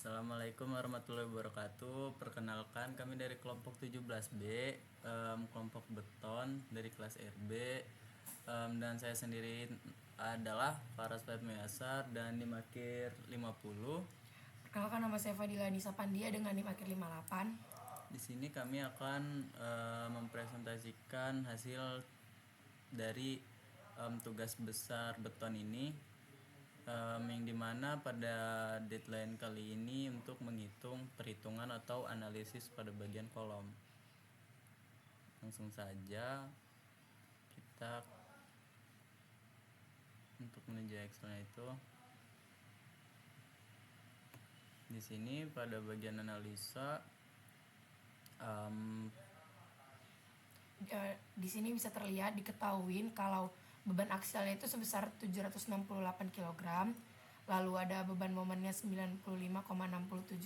Assalamualaikum warahmatullahi wabarakatuh. Perkenalkan, kami dari kelompok 17B, kelompok beton dari kelas RB, dan saya sendiri adalah Faras Fatmi Asar dan NIM akhir 50. Perkenalkan, nama saya Fadila Nisa Pandia dengan NIM akhir 58. Di sini kami akan mempresentasikan hasil dari tugas besar beton ini, yang dimana pada deadline kali ini untuk menghitung perhitungan atau analisis pada bagian kolom. Langsung saja kita untuk menuju Excelnya itu. Di sini pada bagian analisa Di sini bisa terlihat diketahui kalau beban aksialnya itu sebesar 768 kg, lalu ada beban momennya 95,67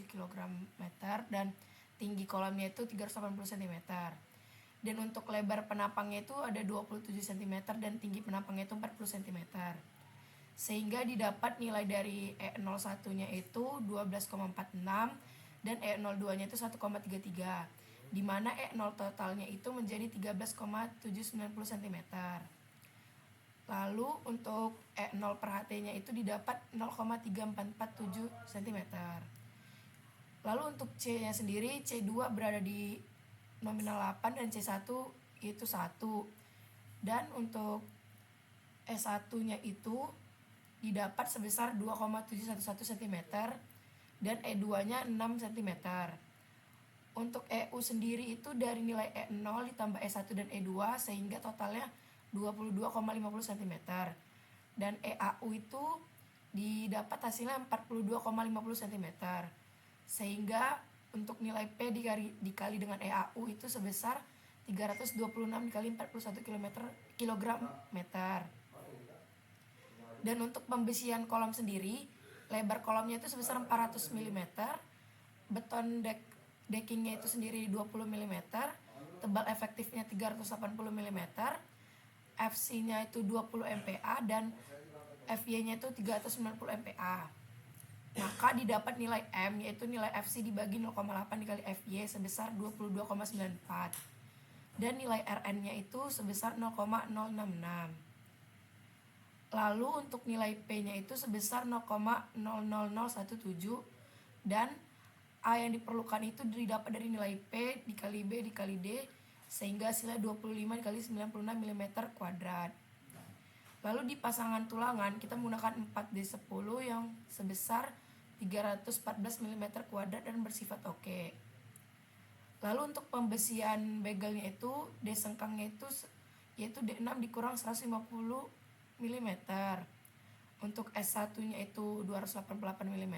kg meter dan tinggi kolomnya itu 380 cm. Dan untuk lebar penapangnya itu ada 27 cm dan tinggi penapangnya itu 40 cm. Sehingga didapat nilai dari E01-nya itu 12,46 dan E02-nya itu 1,33, di mana E0 totalnya itu menjadi 13,790 cm. Lalu untuk E0 per HT-nya itu didapat 0,3447 cm. Lalu untuk C-nya sendiri, C2 berada di nominal 8 dan C1 itu 1. Dan untuk E1-nya itu didapat sebesar 2,711 cm dan E2-nya 6 cm. Untuk EU sendiri itu dari nilai E0 ditambah E1 dan E2 sehingga totalnya 22,50 cm. Dan EAU itu didapat hasilnya 42,50 cm. Sehingga untuk nilai P dikali dengan EAU itu sebesar 326 dikali 41 kilogram meter. Dan untuk pembesian kolom sendiri, lebar kolomnya itu sebesar 400 mm, beton deckingnya itu sendiri 20 mm, tebal efektifnya 380 mm, FC-nya itu 20 MPa dan FY-nya itu 390 MPa. Maka didapat nilai M yaitu nilai FC dibagi 0,8 dikali FY sebesar 22,94 dan nilai RN-nya itu sebesar 0,066. Lalu untuk nilai P-nya itu sebesar 0,00017 dan A yang diperlukan itu didapat dari nilai P dikali B dikali D sehingga hasilnya 25 dikali 96 mm kuadrat. Lalu di pasangan tulangan kita menggunakan 4D10 yang sebesar 314 mm kuadrat dan bersifat oke. Lalu untuk pembesian begelnya itu D sengkangnya itu yaitu D6 dikurang 150 mm. Untuk S1-nya itu 288 mm,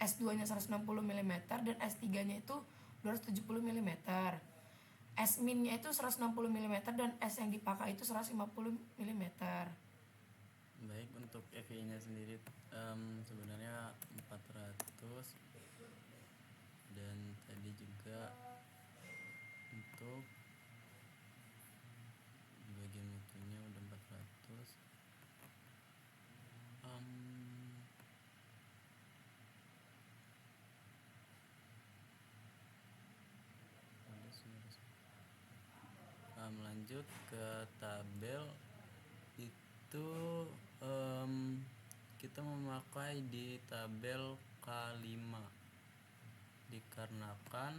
S2-nya 160 mm dan S3-nya itu 270 mm. S-nya itu 160 mm dan S yang dipakai itu 150 mm. Baik, untuk FY-nya sendiri sebenarnya 400, dan tadi juga untuk di bagian mutunya udah 400. Lanjut ke tabel itu, kita memakai di tabel K5 dikarenakan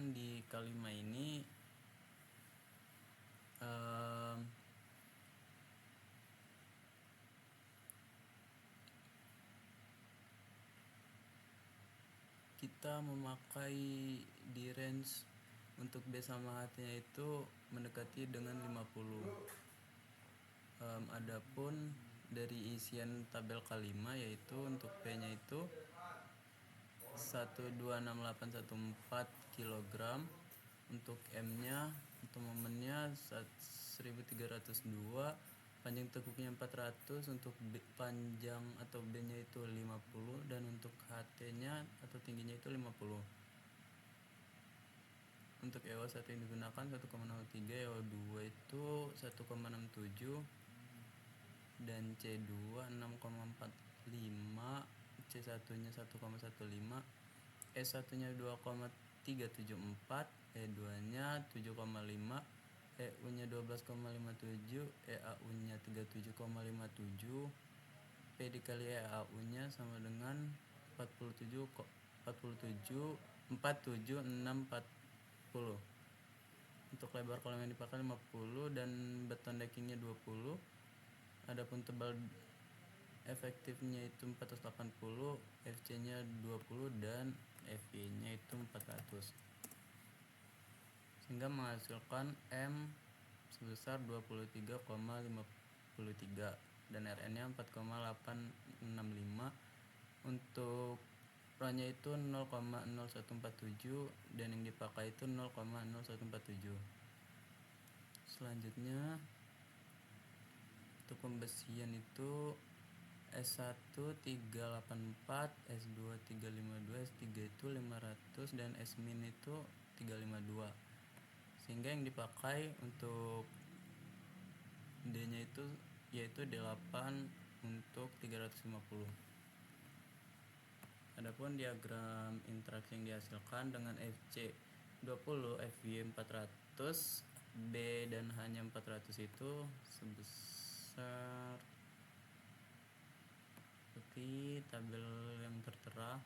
di K5 ini kita memakai di range untuk B sama HT-nya itu mendekati dengan 50. Adapun dari isian tabel K5 yaitu untuk P-nya itu 126814 kg, untuk M-nya untuk momennya 1302, panjang tekuknya 400, untuk panjang atau B-nya itu 50 dan untuk HT-nya atau tingginya itu 50. Untuk EO1 yang digunakan 1,03, EO2 itu 1,67, dan C2 6,45, C1 nya 1,15, S1 nya 2,374, E2 nya 7,5, EU nya 12,57, EAU nya 37,57, P dikali EAU nya sama dengan 47 47,640. Untuk lebar kolam yang dipakai 50 dan beton deckingnya 20. Adapun tebal efektifnya itu 480, FC nya 20 dan FV nya itu 400, sehingga menghasilkan M sebesar 23,53 dan RN nya 4,865. Untuk RON nya itu 0,0147 dan yang dipakai itu 0,0147. Selanjutnya untuk pembesian itu S1 384, S2 352, S3 itu 500 dan S-min itu 352. Sehingga yang dipakai untuk D-nya itu yaitu D8 untuk 350. Adapun diagram interaksi yang dihasilkan dengan FC 20, FY 400, B dan H-nya 400 itu sebesar seperti tabel yang tertera.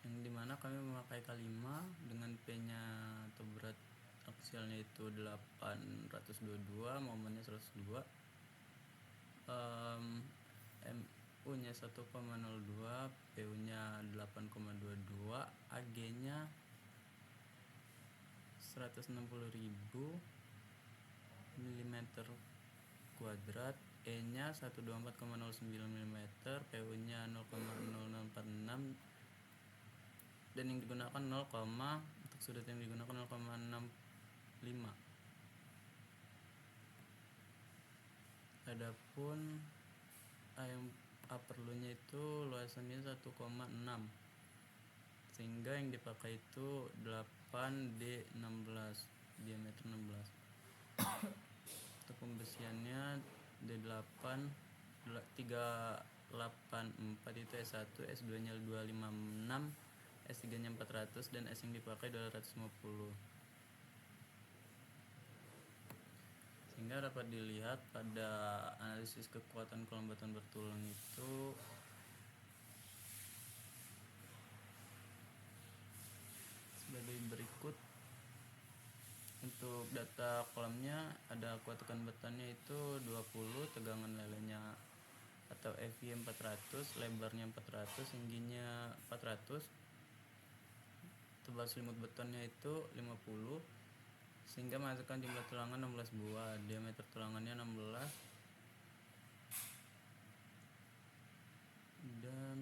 Yang dimana kami memakai K5 dengan P-nya atau berat aksialnya itu 822, momennya 102, MU nya 1,02, PU nya 8,22, AG nya 160.000 mm kuadrat, E nya 124,09 mm, PU nya 0,0046 dan yang digunakan untuk sudut yang digunakan 0,65. Adapun A perlunya itu luasannya 1,6, sehingga yang dipakai itu 8D16, diameter 16. Untuk pembesiannya D8 384 itu S1, S2 nya 256, S3 nya 400 dan S yang dipakai 250. Sehingga dapat dilihat pada analisis kekuatan kelembatan bertulang itu sebagai berikut. Untuk data kolamnya ada kuat tekan betonnya itu 20, tegangan lelenya atau FY 400, lebarnya 400, tingginya 400, tebal selimut betonnya itu 50, sehingga menghasilkan jumlah tulangan 16 buah, diameter tulangannya 16, dan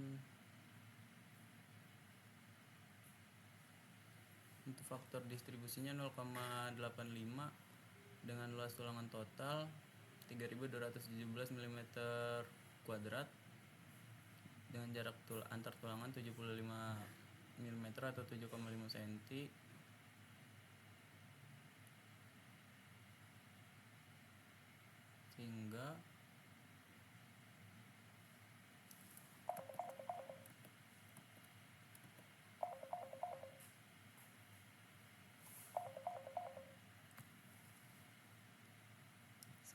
untuk faktor distribusinya 0,85 dengan luas tulangan total 3217 mm kuadrat dengan jarak antar tulangan 75 mm atau 7,5 cm.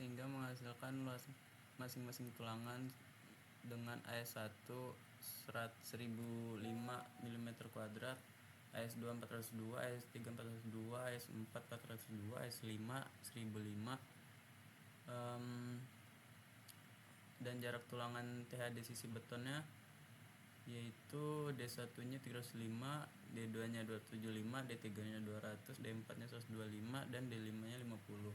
Sehingga menghasilkan luas masing-masing tulangan dengan AS1 1005 mm kuadrat, AS2 402, AS3 402, AS4 402, AS5 1005, dan jarak tulangan THD sisi betonnya yaitu D1 nya 305, D2 nya 275, D3 nya 200, D4 nya 125 dan D5 nya 50,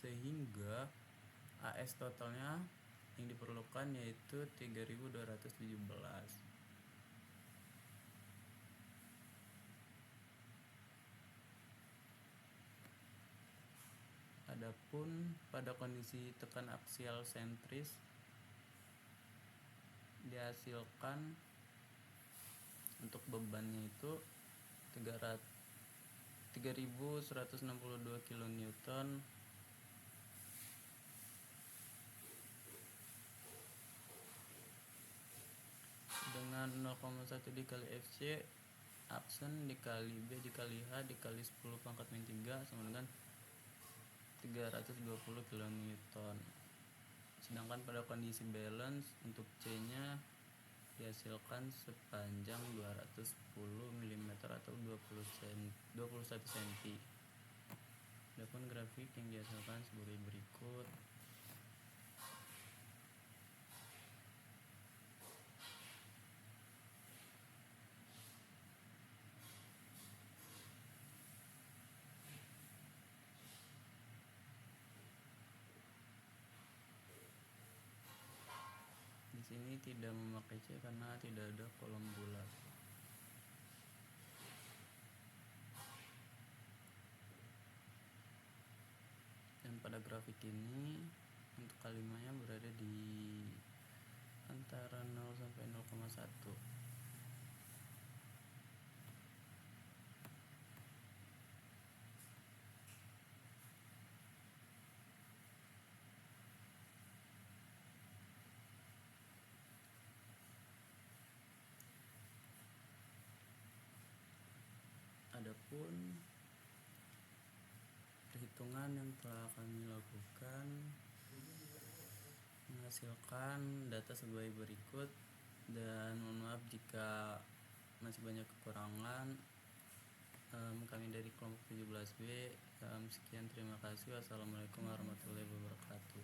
sehingga AS totalnya yang diperlukan yaitu 3217. Adapun Adapun pada kondisi tekan aksial sentris dihasilkan untuk bebannya itu 3162 kN dengan 0,1 dikali Fc aksen dikali B dikali H dikali 10 pangkat min 3 sama dengan 320 kN. Sedangkan pada kondisi balance untuk C nya dihasilkan sepanjang 210 mm atau 21 cm. Adapun grafik yang dihasilkan sebagai berikut. Di sini tidak memakai C karena tidak ada kolom bulat. Dan pada grafik ini untuk kalimanya berada di antara 0 sampai 0,1. Adapun perhitungan yang telah kami lakukan menghasilkan data sebagai berikut, dan mohon maaf jika masih banyak kekurangan. Kami dari kelompok 17B, sekian, terima kasih. Wassalamualaikum warahmatullahi wabarakatuh.